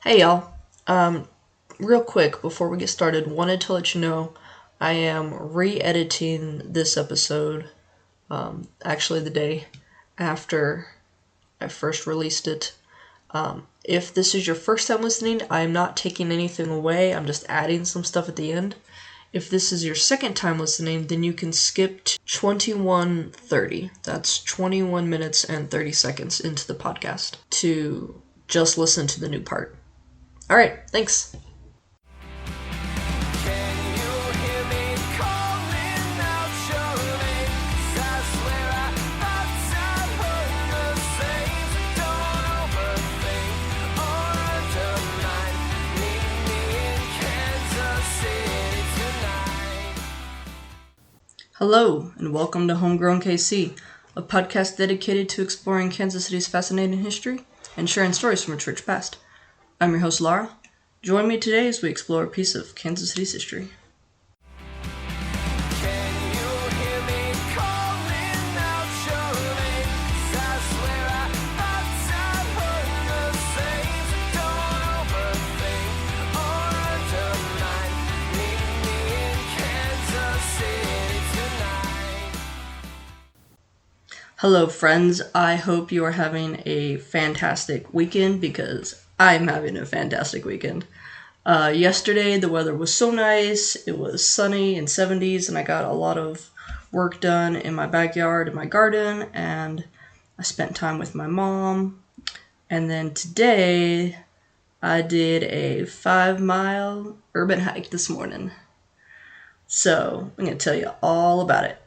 Hey y'all. Real quick before we get started, wanted to let you know I am re-editing this episode, actually the day after I first released it. If this is your first time listening, I am not taking anything away, I'm just adding some stuff at the end. If this is your second time listening, then you can skip to 21:30. That's 21 minutes and 30 seconds into the podcast to just listen to the new part. All right, thanks. Hello, and welcome to Homegrown KC, a podcast dedicated to exploring Kansas City's fascinating history and sharing stories from its rich past. I'm your host, Lara. Join me today as we explore a piece of Kansas City's history. Hello, friends. I hope you are having a fantastic weekend because I'm having a fantastic weekend. Yesterday, the weather was so nice. It was sunny and 70s, and I got a lot of work done in my backyard and my garden, and I spent time with my mom. And then today, I did a 5-mile urban hike this morning. So, I'm going to tell you all about it.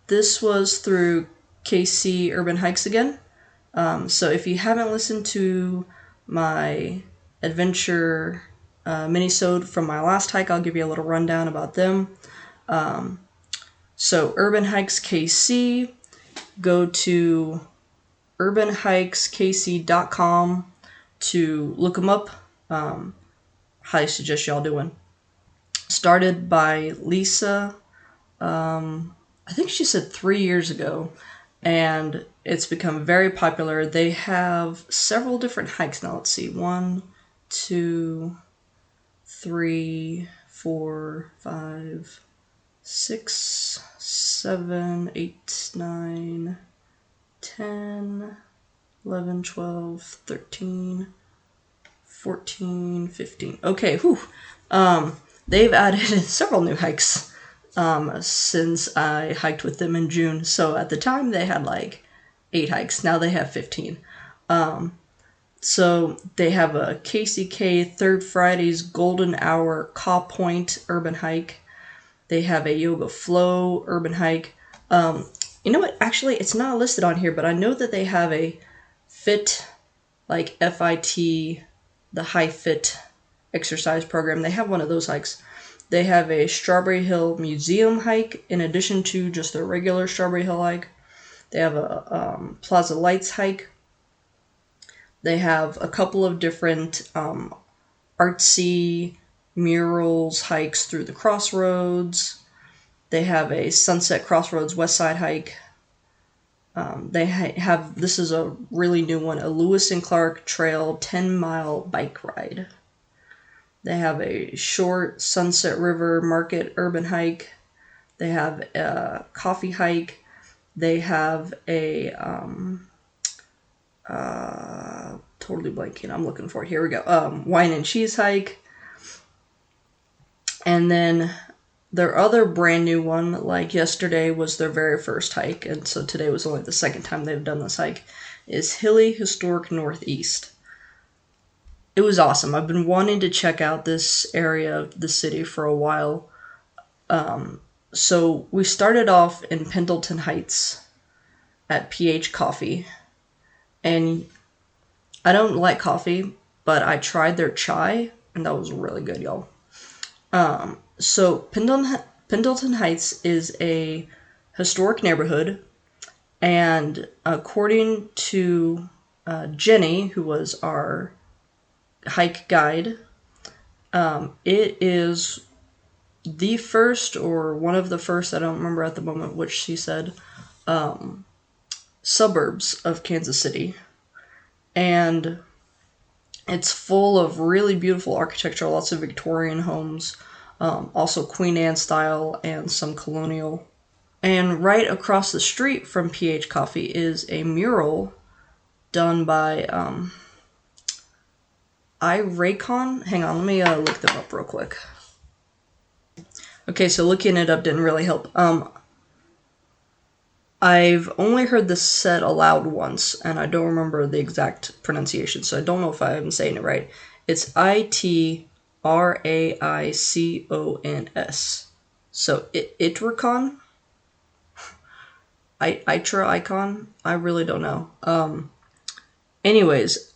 This was through KC Urban Hikes again. So if you haven't listened to my adventure Minisode from my last hike, I'll give you a little rundown about them. So Urban Hikes KC, go to urbanhikeskc.com to look them up. Highly suggest y'all doing. Started by Lisa, I think she said 3 years ago, and it's become very popular. They have several different hikes now. Let's see, 1, 2, 3, 4, 5, 6, 7, 8, 9, 10, 11, 12, 13, 14, 15. Okay, whew. They've added several new hikes since I hiked with them in June. So at the time they had like 8 hikes. Now they have 15. So they have a KCK Third Friday's Golden Hour Caw Point urban hike. They have a Yoga Flow urban hike. You know what? Actually, it's not listed on here, but I know that they have a FIT, like FIT, the High Fit exercise program. They have one of those hikes. They have a Strawberry Hill Museum hike in addition to just their regular Strawberry Hill hike. They have a Plaza Lights hike. They have a couple of different artsy murals hikes through the crossroads. They have a Sunset Crossroads West Side hike. They have, this is a really new one, a Lewis and Clark Trail 10-mile bike ride. They have a short Sunset River Market urban hike. They have a coffee hike. They have a, totally blanking, I'm looking for it. Here we go. Wine and cheese hike. And then their other brand new one, like yesterday was their very first hike, and so today was only the second time they've done this hike, is Hilly Historic Northeast. It was awesome. I've been wanting to check out this area of the city for a while. So we started off in Pendleton Heights at PH Coffee. And I don't like coffee, but I tried their chai, and that was really good, y'all. So Pendleton Heights is a historic neighborhood, and according to Jenny, who was our hike guide, it is the first, or one of the first, I don't remember at the moment which she said, suburbs of Kansas City. And It's full of really beautiful architecture, lots of Victorian homes, also Queen Anne style and some colonial. And right across the street from PH Coffee is a mural done by iRaycon. Hang on, let me look them up real quick. Okay, so looking it up didn't really help. I've only heard this said aloud once, and I don't remember the exact pronunciation, so I don't know if I'm saying it right. It's ITRAICONS. So Itricon? Itra icon? I really don't know. Anyways,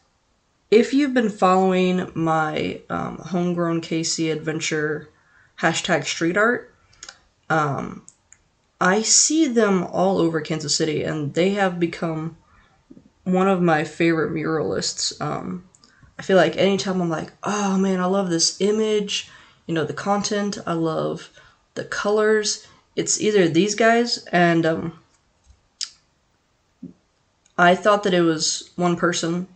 if you've been following my Homegrown KC Adventure hashtag street art, I see them all over Kansas City, and they have become one of my favorite muralists. I feel like anytime I'm like, oh man, I love this image, the content, I love the colors, it's either these guys, and I thought that it was one person,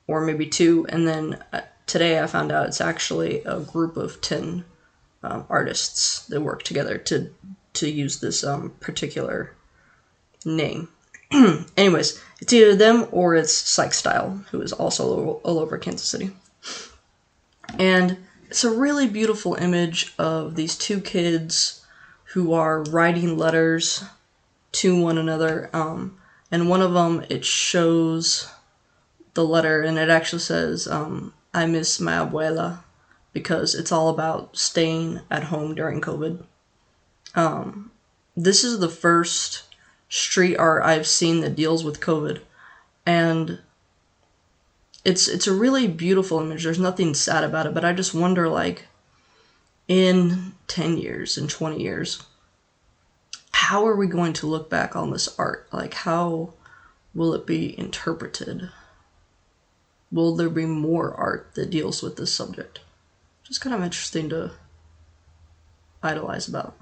or maybe two, and then today I found out it's actually a group of 10 artists that work together to use this particular name. Anyways, it's either them or it's Psych Style, who is also all over Kansas City. And it's a really beautiful image of these two kids who are writing letters to one another. And one of them, it shows the letter, and it actually says, I miss my abuela, because it's all about staying at home during COVID. This is the first street art I've seen that deals with COVID, and it's a really beautiful image. There's nothing sad about it, but I just wonder, like, in 10 years, in 20 years, how are we going to look back on this art? Like, how will it be interpreted? Will there be more art that deals with this subject? Just kind of interesting to idolize about.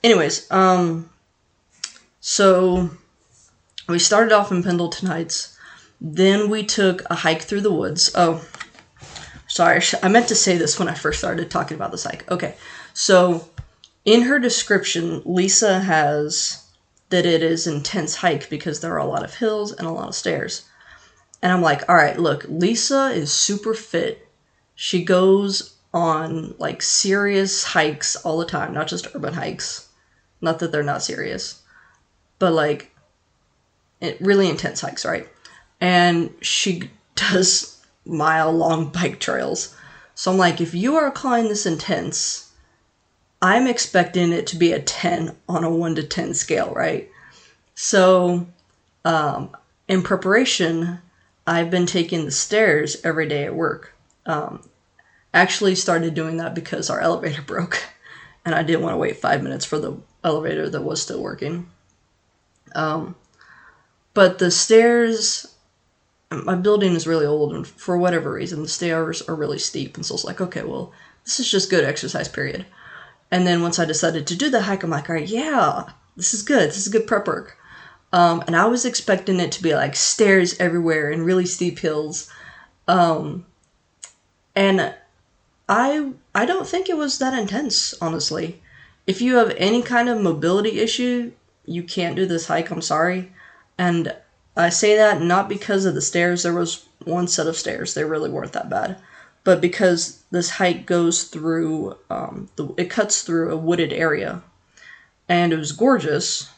Anyways, so we started off in Pendleton Heights. Then we took a hike through the woods. Oh, sorry, I meant to say this when I first started talking about this hike. Okay, so in her description, Lisa has that it is an intense hike because there are a lot of hills and a lot of stairs. And I'm like, all right, look, Lisa is super fit. She goes on like serious hikes all the time, not just urban hikes. Not that they're not serious, but like really intense hikes, right? And she does mile-long bike trails. So I'm like, if you are calling this intense, I'm expecting it to be a 10 on a 1 to 10 scale, right? So in preparation, I've been taking the stairs every day at work. Actually started doing that because our elevator broke, and I didn't want to wait 5 minutes for the elevator that was still working. But the stairs, my building is really old, and for whatever reason, the stairs are really steep, and so it's like, okay, well, this is just good exercise, period. And then once I decided to do the hike, I'm like, all right, yeah, this is good prep work. And I was expecting it to be like stairs everywhere and really steep hills. And I don't think it was that intense, honestly. If you have any kind of mobility issue, you can't do this hike, I'm sorry. And I say that not because of the stairs. There was one set of stairs. They really weren't that bad. But because this hike goes through, it cuts through a wooded area. And it was gorgeous.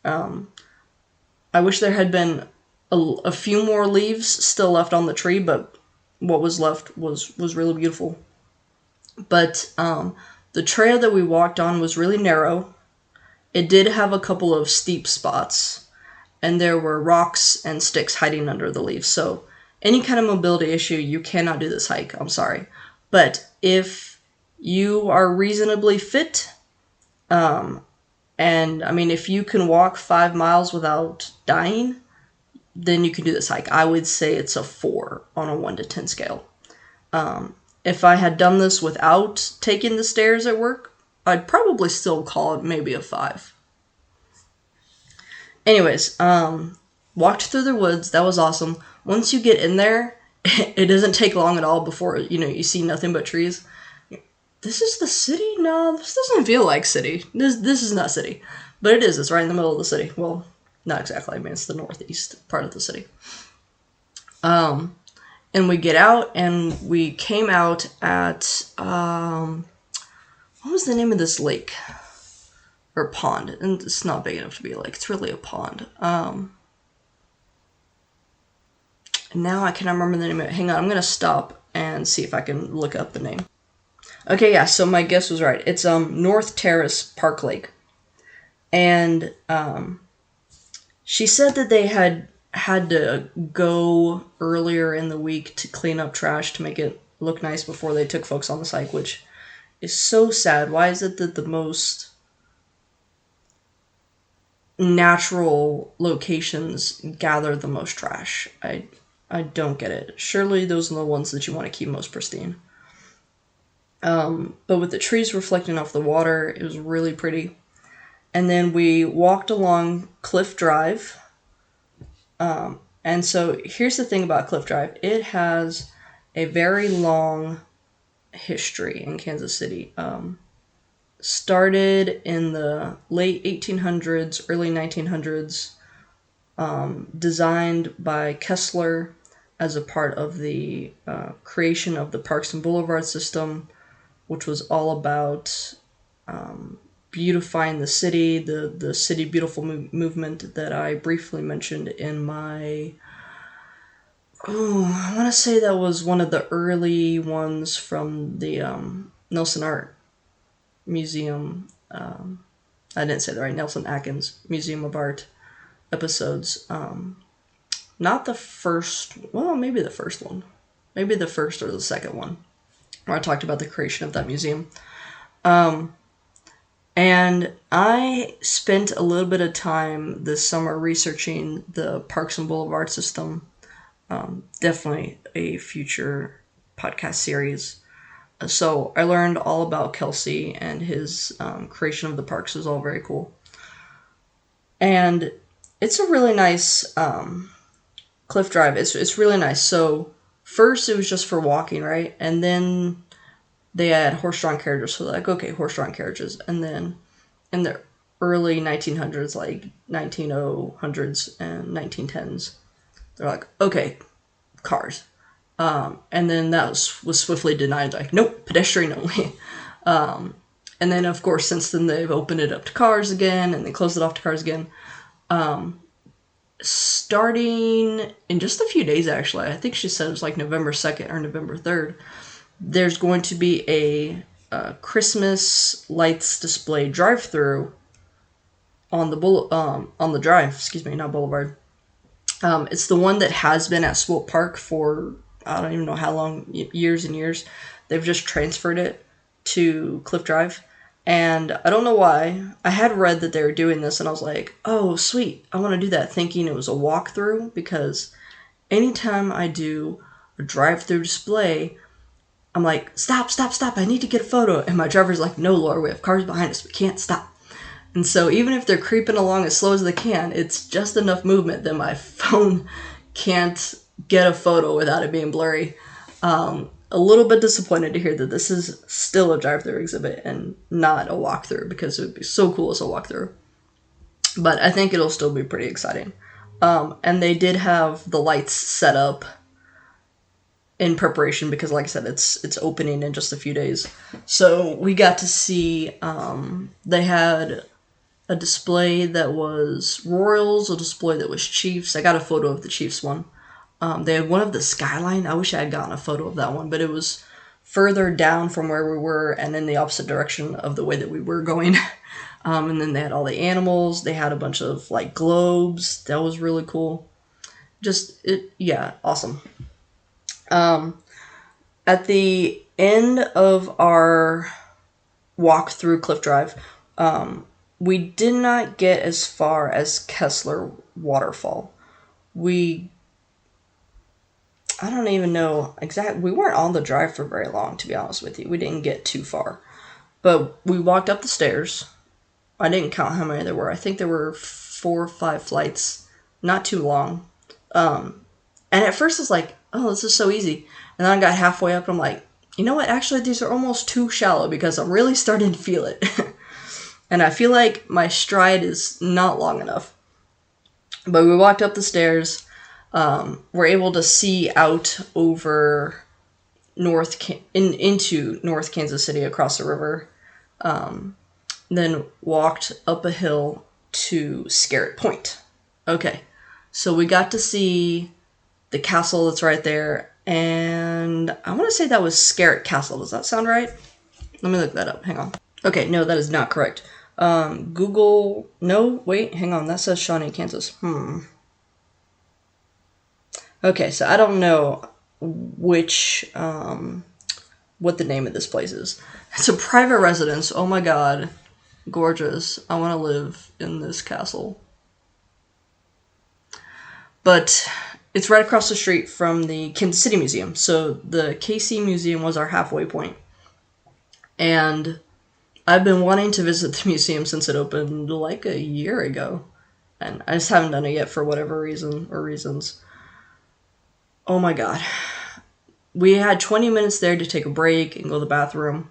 I wish there had been a few more leaves still left on the tree, but what was left was really beautiful. But the trail that we walked on was really narrow. It did have a couple of steep spots, and there were rocks and sticks hiding under the leaves. So any kind of mobility issue, you cannot do this hike. I'm sorry. But if you are reasonably fit, and I mean, if you can walk 5 miles without dying, then you can do this hike. I would say it's a 4 on a 1 to 10 scale. If I had done this without taking the stairs at work, I'd probably still call it maybe a 5. Anyways, walked through the woods. That was awesome. Once you get in there, it doesn't take long at all before, you see nothing but trees. This is the city? No, this doesn't feel like city. This is not city. But it is. It's right in the middle of the city. Well, not exactly. I mean, it's the northeast part of the city. And we get out, and we came out at, what was the name of this lake? Or pond. And it's not big enough to be a lake. It's really a pond. And now I cannot remember the name of it. Hang on, I'm going to stop and see if I can look up the name. Okay, yeah, so my guess was right. It's North Terrace Park Lake. And she said that they had to go earlier in the week to clean up trash to make it look nice before they took folks on the site, which is so sad. Why is it that the most natural locations gather the most trash? I don't get it. Surely those are the ones that you want to keep most pristine. But with the trees reflecting off the water, it was really pretty. And then we walked along Cliff Drive. And so here's the thing about Cliff Drive. It has a very long history in Kansas City. Started in the late 1800s, early 1900s. Designed by Kessler as a part of the creation of the Parks and Boulevard system, which was all about beautifying the city, the City Beautiful movement that I briefly mentioned in my... I want to say that was one of the early ones from the Nelson Art Museum. I didn't say that right, Nelson Atkins Museum of Art episodes. Not the first, well, maybe the first one. Maybe the first or the second one, where I talked about the creation of that museum. And I spent a little bit of time this summer researching the Parks and Boulevard system. Definitely a future podcast series. So I learned all about Kelsey, and his creation of the parks is all very cool. And it's a really nice Cliff Drive. It's really nice. So first it was just for walking, right? And then they had horse-drawn carriages. So like, okay, horse-drawn carriages. And then in the early 1900s, like 1900s and 1910s, they're like, okay, cars. And then that was swiftly denied, like, nope, pedestrian only. And then, of course, since then, they've opened it up to cars again, and they closed it off to cars again. Starting in just a few days, actually, I think she said it was like November 2nd or November 3rd, there's going to be a Christmas lights display drive-through on the drive, not boulevard. It's the one that has been at Swope Park for, I don't even know how long, years and years. They've just transferred it to Cliff Drive. And I don't know why. I had read that they were doing this, and I was like, oh, sweet, I want to do that, thinking it was a walkthrough, because anytime I do a drive-through display, I'm like, stop, I need to get a photo. And my driver's like, no, Laura, we have cars behind us, we can't stop. And so even if they're creeping along as slow as they can, it's just enough movement that my phone can't get a photo without it being blurry. A little bit disappointed to hear that this is still a drive-through exhibit and not a walkthrough, because it would be so cool as a walkthrough. But I think it'll still be pretty exciting. And they did have the lights set up in preparation because, like I said, it's opening in just a few days. So we got to see, they had a display that was Royals, a display that was Chiefs. I got a photo of the Chiefs one. They had one of the Skyline. I wish I had gotten a photo of that one, but it was further down from where we were and in the opposite direction of the way that we were going. And then they had all the animals. They had a bunch of like globes. That was really cool. Awesome. At the end of our walk through Cliff Drive, we did not get as far as Kessler Waterfall. I don't even know exactly. We weren't on the drive for very long, to be honest with you. We didn't get too far. But we walked up the stairs. I didn't count how many there were. I think there were 4 or 5 flights. Not too long. And at first I was like, oh, this is so easy. And then I got halfway up and I'm like, you know what? Actually, these are almost too shallow because I'm really starting to feel it. And I feel like my stride is not long enough. But we walked up the stairs. We're able to see out over into North Kansas City across the river. Then walked up a hill to Scarrett Point. Okay, so we got to see the castle that's right there, and I want to say that was Scarrett Castle. Does that sound right? Let me look that up. Hang on. Okay, no, that is not correct. Google. No, wait, hang on. That says Shawnee, Kansas. Okay, so I don't know which what the name of this place is. It's a private residence. Oh my god, gorgeous! I want to live in this castle. But it's right across the street from the Kansas City Museum. So the KC Museum was our halfway point. And I've been wanting to visit the museum since it opened like a year ago. And I just haven't done it yet for whatever reason or reasons. Oh my god. We had 20 minutes there to take a break and go to the bathroom.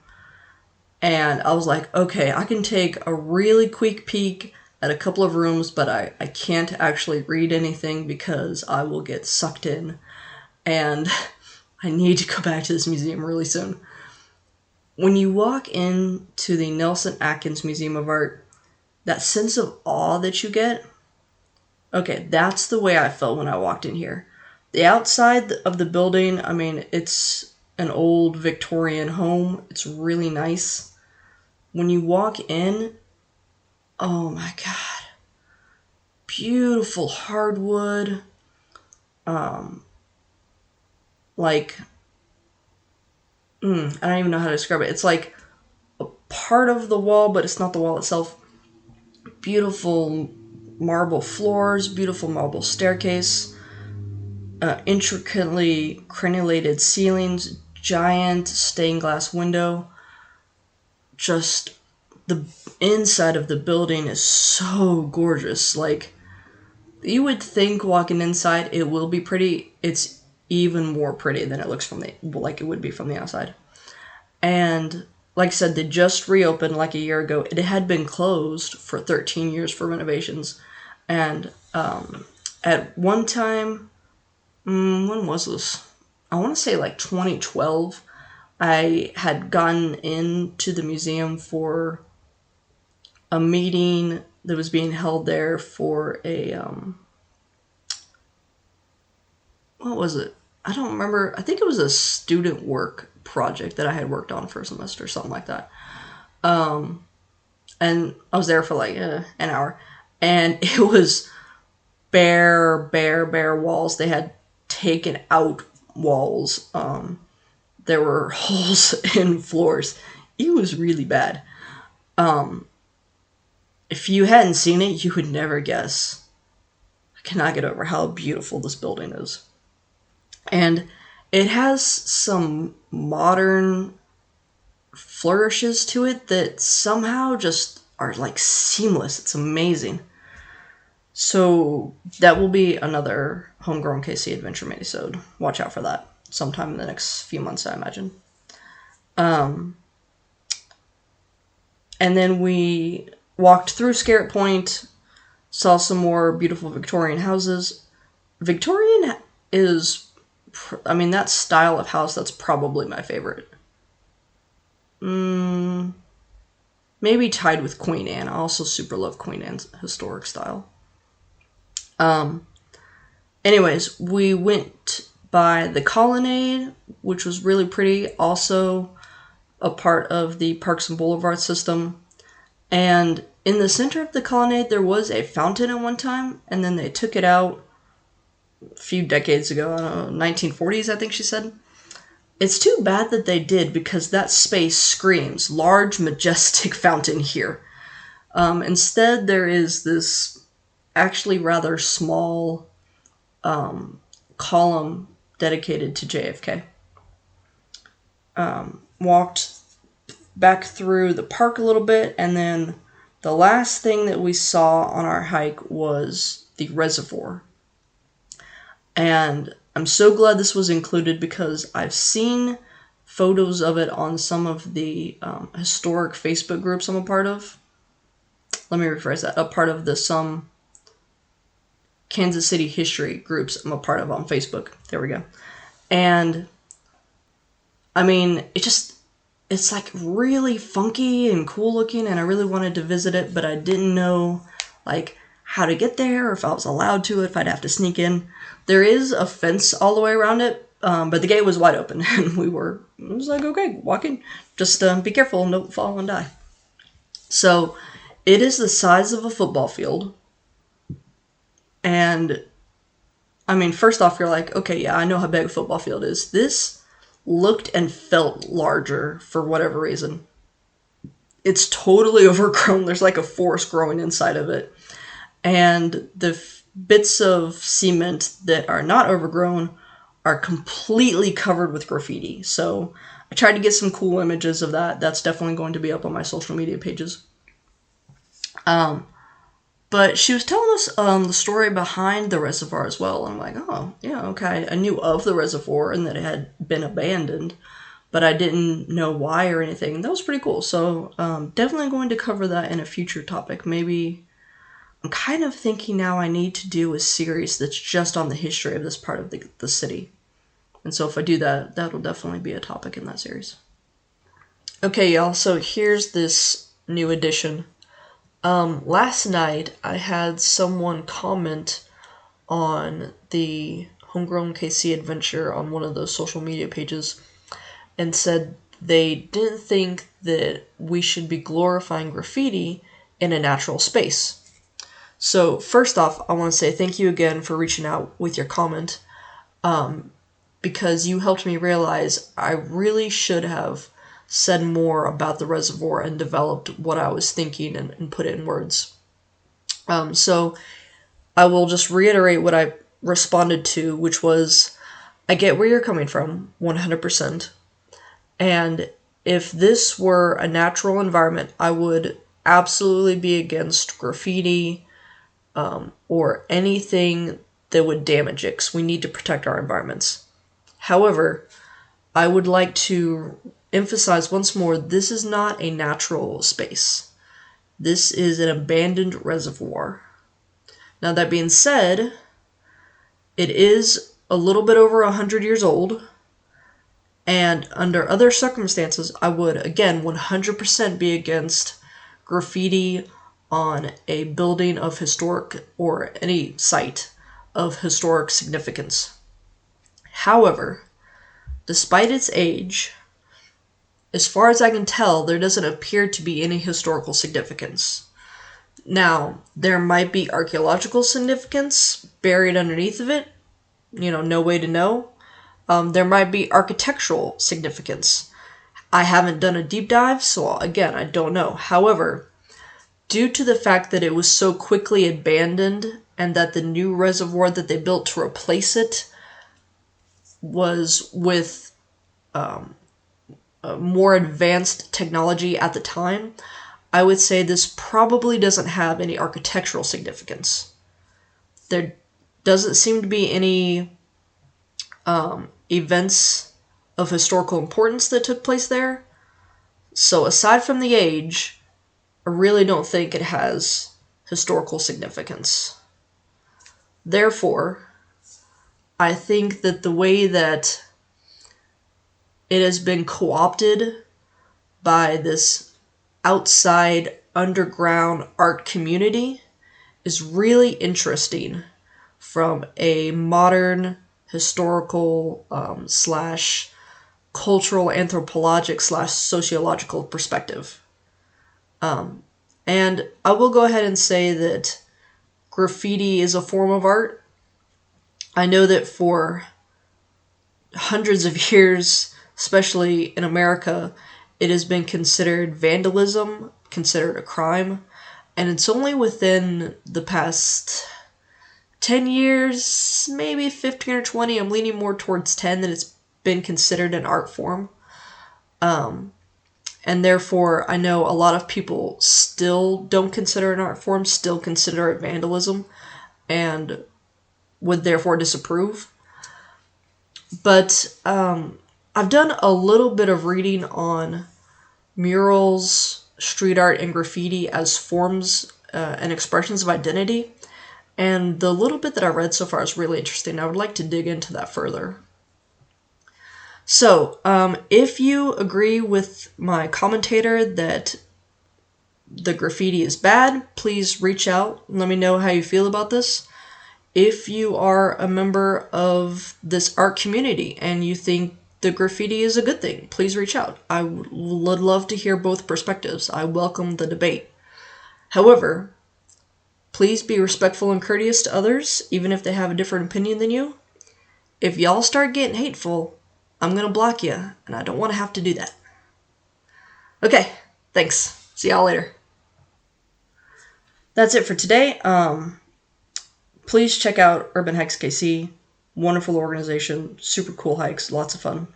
And I was like, okay, I can take a really quick peek at a couple of rooms, but I can't actually read anything because I will get sucked in. And I need to go back to this museum really soon. When you walk into the Nelson Atkins Museum of Art, that sense of awe that you get, okay, that's the way I felt when I walked in here. The outside of the building, I mean, it's an old Victorian home. It's really nice. When you walk in, oh my god. Beautiful hardwood. Like, I don't even know how to describe it. It's like a part of the wall, but it's not the wall itself. Beautiful marble floors, beautiful marble staircase, intricately crenulated ceilings, giant stained glass window. Just the inside of the building is so gorgeous. Like, you would think walking inside it will be pretty. It's even more pretty than it looks from the like it would be from the outside. And like I said, they just reopened like a year ago. It had been closed for 13 years for renovations. And at one time, when was this? I want to say like 2012. I had gone into the museum for a meeting that was being held there for a, what was it? I don't remember. I think it was a student work project that I had worked on for a semester, something like that. And I was there for like an hour. And it was bare walls. They had taken out walls. There were holes in floors. It was really bad. If you hadn't seen it, you would never guess. I cannot get over how beautiful this building is. And it has some modern flourishes to it that somehow just are like seamless. It's amazing. So that will be another Homegrown KC Adventure Minisode. Watch out for that sometime in the next few months, I imagine. And then we walked through Scarrett Point, saw some more beautiful Victorian houses. Victorian is, I mean, that style of house, that's probably my favorite. Maybe tied with Queen Anne. I also super love Queen Anne's historic style. Anyways, we went by the Colonnade, which was really pretty. Also a part of the Parks and Boulevard system. And in the center of the Colonnade, there was a fountain at one time, and then they took it out a few decades ago. I don't know, 1940s, I think she said. It's too bad that they did, because that space screams large, majestic fountain here. Instead, there is this actually rather small column dedicated to JFK. Walked back through the park a little bit, and then the last thing that we saw on our hike was the reservoir. And I'm so glad this was included because I've seen photos of it on some of the historic Facebook groups I'm a part of. Let me rephrase that. A part of the some Kansas City history groups I'm a part of on Facebook. There we go. And I mean, it's like really funky and cool looking, and I really wanted to visit it, but I didn't know like how to get there, or if I was allowed to, if I'd have to sneak in. There is a fence all the way around it, but the gate was wide open, and it was like, okay, walk in. Just be careful and don't fall and die. So it is the size of a football field. And I mean, first off, you're like, okay, yeah, I know how big a football field is. This looked and felt larger for whatever reason. It's totally overgrown. There's like a forest growing inside of it. And the bits of cement that are not overgrown are completely covered with graffiti. So I tried to get some cool images of that. That's definitely going to be up on my social media pages. But she was telling us the story behind the reservoir as well. I'm like, oh, yeah, okay. I knew of the reservoir and that it had been abandoned, but I didn't know why or anything. That was pretty cool. So definitely going to cover that in a future topic. Maybe I'm kind of thinking now I need to do a series that's just on the history of this part of the city. And so if I do that, that'll definitely be a topic in that series. Okay, y'all, so here's this new edition. Last night, I had someone comment on the Homegrown KC adventure on one of those social media pages and said they didn't think that we should be glorifying graffiti in a natural space. So first off, I want to say thank you again for reaching out with your comment, because you helped me realize I really should have said more about the reservoir and developed what I was thinking and put it in words. So I will just reiterate what I responded to, which was, I get where you're coming from, 100%. And if this were a natural environment, I would absolutely be against graffiti or anything that would damage it, because we need to protect our environments. However, I would like to emphasize once more, this is not a natural space. This is an abandoned reservoir. Now, that being said, it is a little bit over 100 years old, and under other circumstances, I would, again, 100% be against graffiti on a building of historic, or any site of historic significance. However, despite its age, as far as I can tell, there doesn't appear to be any historical significance. Now, there might be archaeological significance buried underneath of it. No way to know. There might be architectural significance. I haven't done a deep dive, so again, I don't know. However, due to the fact that it was so quickly abandoned and that the new reservoir that they built to replace it was with more advanced technology at the time, I would say this probably doesn't have any architectural significance. There doesn't seem to be any events of historical importance that took place there. So aside from the age, I really don't think it has historical significance. Therefore, I think that the way that it has been co-opted by this outside underground art community is really interesting from a modern historical slash cultural anthropologic slash sociological perspective. And I will go ahead and say that graffiti is a form of art. I know that for hundreds of years, especially in America, it has been considered vandalism, considered a crime, and it's only within the past 10 years, maybe 15 or 20, I'm leaning more towards 10, that it's been considered an art form. And therefore, I know a lot of people still don't consider it an art form, still consider it vandalism, and would therefore disapprove. But I've done a little bit of reading on murals, street art, and graffiti as forms and expressions of identity. And the little bit that I read so far is really interesting. I would like to dig into that further. So, if you agree with my commentator that the graffiti is bad, please reach out and let me know how you feel about this. If you are a member of this art community and you think the graffiti is a good thing, please reach out. I would love to hear both perspectives. I welcome the debate. However, please be respectful and courteous to others, even if they have a different opinion than you. If y'all start getting hateful, I'm going to block you, and I don't want to have to do that. Okay, thanks. See y'all later. That's it for today. Please check out Urban Hikes KC. Wonderful organization, super cool hikes, lots of fun.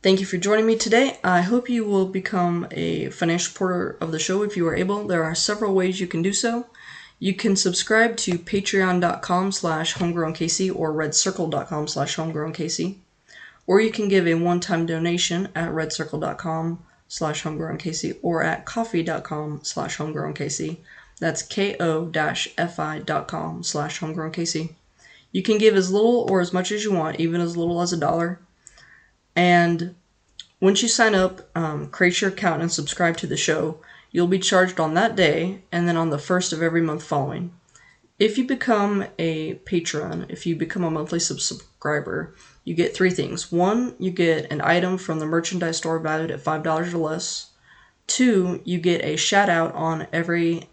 Thank you for joining me today. I hope you will become a financial supporter of the show if you are able. There are several ways you can do so. You can subscribe to patreon.com/homegrownkc or redcircle.com/homegrownkc. Or you can give a one-time donation at redcircle.com/homegrownkc or at coffee.com/homegrownkc. That's ko-fi.com/homegrownkc. You can give as little or as much as you want, even as little as $1. And once you sign up, create your account and subscribe to the show, you'll be charged on that day and then on the first of every month following. If you become a patron, if you become a monthly subscriber, you get 3 things. 1, you get an item from the merchandise store valued at $5 or less. 2, you get a shout out on every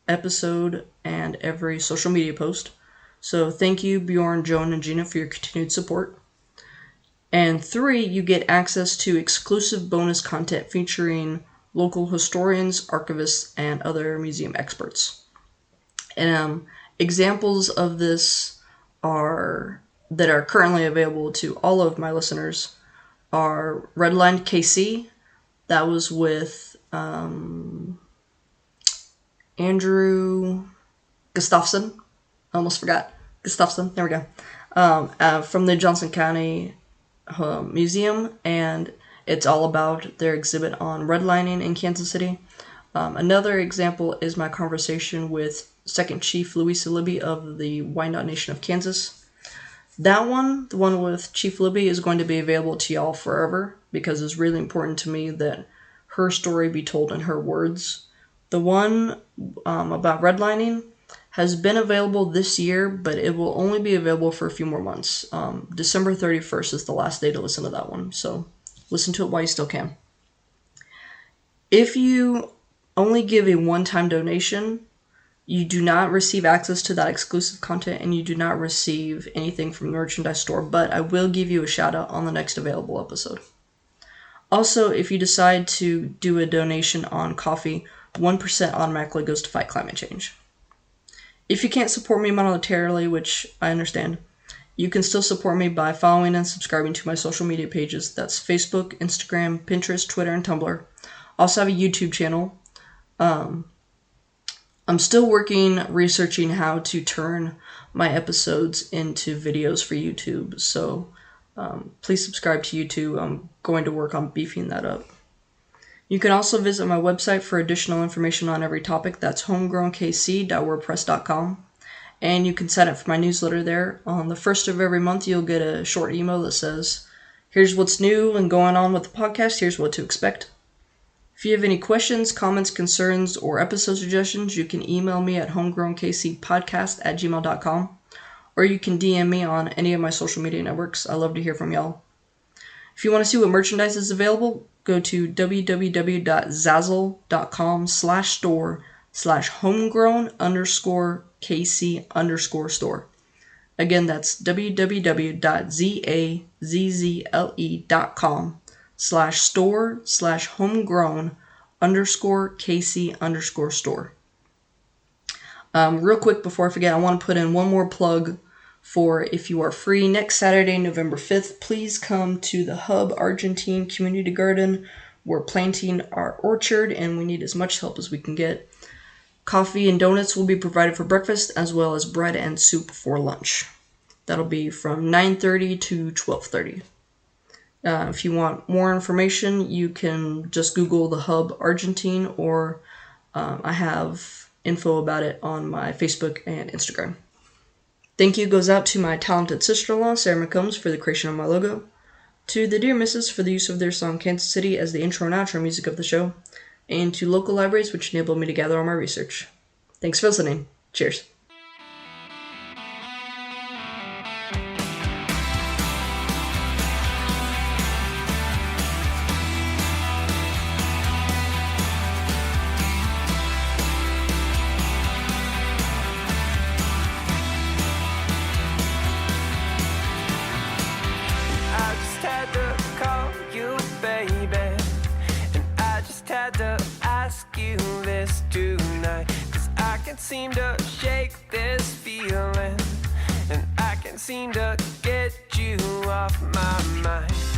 episode and every social media post. So thank you, Bjorn, Joan, and Gina for your continued support. And 3, you get access to exclusive bonus content featuring local historians, archivists, and other museum experts. And examples of this that are currently available to all of my listeners are Redlined KC. That was with Andrew Gustafson. I almost forgot. Gustafson. There we go. From the Johnson County Museum, and it's all about their exhibit on redlining in Kansas City. Another example is my conversation with Second Chief Louisa Libby of the Wyandotte Nation of Kansas. That one, the one with Chief Libby, is going to be available to y'all forever because it's really important to me that her story be told in her words. The one about redlining has been available this year, but it will only be available for a few more months. December 31st is the last day to listen to that one, so listen to it while you still can. If you only give a one-time donation, you do not receive access to that exclusive content, and you do not receive anything from the merchandise store, but I will give you a shout-out on the next available episode. Also, if you decide to do a donation on coffee, 1% automatically goes to fight climate change. If you can't support me monetarily, which I understand, you can still support me by following and subscribing to my social media pages. That's Facebook, Instagram, Pinterest, Twitter, and Tumblr. I also have a YouTube channel. I'm still researching how to turn my episodes into videos for YouTube, so please subscribe to YouTube. I'm going to work on beefing that up. You can also visit my website for additional information on every topic. That's homegrownkc.wordpress.com. And you can sign up for my newsletter there. On the first of every month, you'll get a short email that says, here's what's new and going on with the podcast. Here's what to expect. If you have any questions, comments, concerns, or episode suggestions, you can email me at homegrownkcpodcast@gmail.com. Or you can DM me on any of my social media networks. I love to hear from y'all. If you want to see what merchandise is available, go to www.zazzle.com/store/homegrown_kc_store. Again, that's www.zazzle.com/store/homegrown_kc_store. Real quick before I forget, I want to put in one more plug for if you are free next Saturday, November 5th, please come to the Hub Argentine Community Garden. We're planting our orchard and we need as much help as we can get. Coffee and donuts will be provided for breakfast as well as bread and soup for lunch. That'll be from 9:30 to 12:30. If you want more information, you can just Google the Hub Argentine, or I have info about it on my Facebook and Instagram. Thank you goes out to my talented sister-in-law, Sarah McCombs, for the creation of my logo, to the Dear Misses for the use of their song Kansas City as the intro and outro music of the show, and to local libraries which enabled me to gather all my research. Thanks for listening. Cheers. Seem to shake this feeling, and I can't seem to get you off my mind.